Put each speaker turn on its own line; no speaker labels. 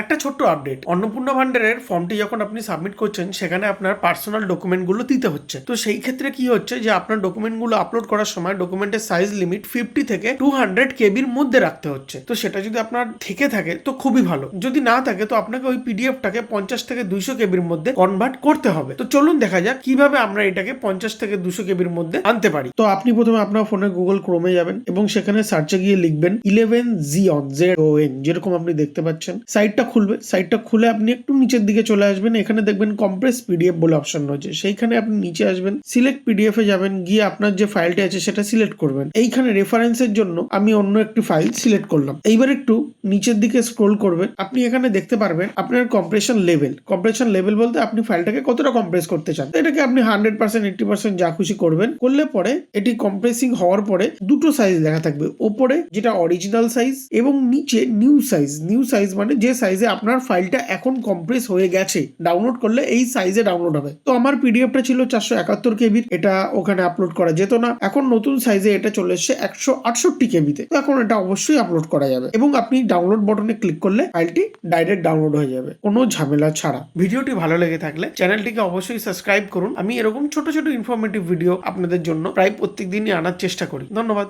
একটা ছোট্ট আপডেট, অন্নপূর্ণা ভান্ডারের ফর্মটি যখন আপনি সাবমিট করছেন সেখানে আপনার পার্সোনাল ডকুমেন্টগুলো দিতে হচ্ছে। তো সেই ক্ষেত্রে কি হচ্ছে যে আপনার ডকুমেন্টগুলো আপলোড করার সময় ডকুমেন্টের সাইজ লিমিট 50 থেকে 200 কেবির মধ্যে রাখতে হচ্ছে। তো সেটা যদি আপনার থেকে থাকে তো খুবই ভালো, যদি না থাকে তো আপনাকে ওই পিডিএফটাকে 50 থেকে 200 কেবির মধ্যে কনভার্ট করতে হবে। তো চলুন দেখা যাক কিভাবে আমরা এটাকে 50 থেকে 200 কেবির মধ্যে আনতে পারি। তো আপনি প্রথমে আপনার ফোনে গুগল ক্রোমে যাবেন এবং সেখানে সার্চে গিয়ে লিখবেন 11 Xeon ZON, যেরকম আপনি দেখতে পাচ্ছেন। সাইটটা খুলবে, সাইটটা খুলে আপনি একটু নিচের দিকে চলে আসবেন, এখানে দেখবেন কম্প্রেস পিডিএফ বলে অপশন রয়েছে, সেইখানে আপনি নিচে আসবেন, সিলেক্ট পিডিএফ এ যাবেন, গিয়ে আপনার যে ফাইলটি আছে সেটা সিলেক্ট করবেন। এইখানে রেফারেন্সের জন্য আমি অন্য একটি ফাইল সিলেক্ট করলাম। এইবার একটু নিচের দিকে স্ক্রোল করবেন, আপনি এখানে দেখতে পারবেন আপনার কম্প্রেশন লেভেল বলতে আপনি ফাইলটাকে কতটা কম্প্রেস করতে চান। এটাকে আপনি 100%, 80% যা খুশি করবেন। করলে পরে এটি কম্প্রেসিং হওয়ার পরে দুটো সাইজ লেখা থাকবে, ওপরে যেটা অরিজিনাল সাইজ এবং নিচে নিউ সাইজ মানে যে সাইজে আপনার ফাইলটা এখন কম্প্রেস হয়ে গেছে, ডাউনলোড করলে এই সাইজে ডাউনলোড হবে। তো আমার পিডিএফটা ছিল 471 কেবির, এটা ওখানে আপলোড করা যেত না, এখন নতুন সাইজে এটা চলে এসছে 168 কেবিতে। তো এখন এটা অবশ্যই আপলোড করা যাবে এবং আপনি ডাউনলোড বাটনে ক্লিক করলে ফাইলটি ডাইরেক্ট ডাউনলোড হয়ে যাবে কোনো ঝামেলা ছাড়া। ভিডিওটি ভালো লেগে থাকলে চ্যানেলটিকে অবশ্যই সাবস্ক্রাইব করুন। আমি এরকম ছোট ছোট ইনফরমেটিভ ভিডিও আপনাদের জন্য প্রায় প্রত্যেক দিনই আনার চেষ্টা করি। ধন্যবাদ।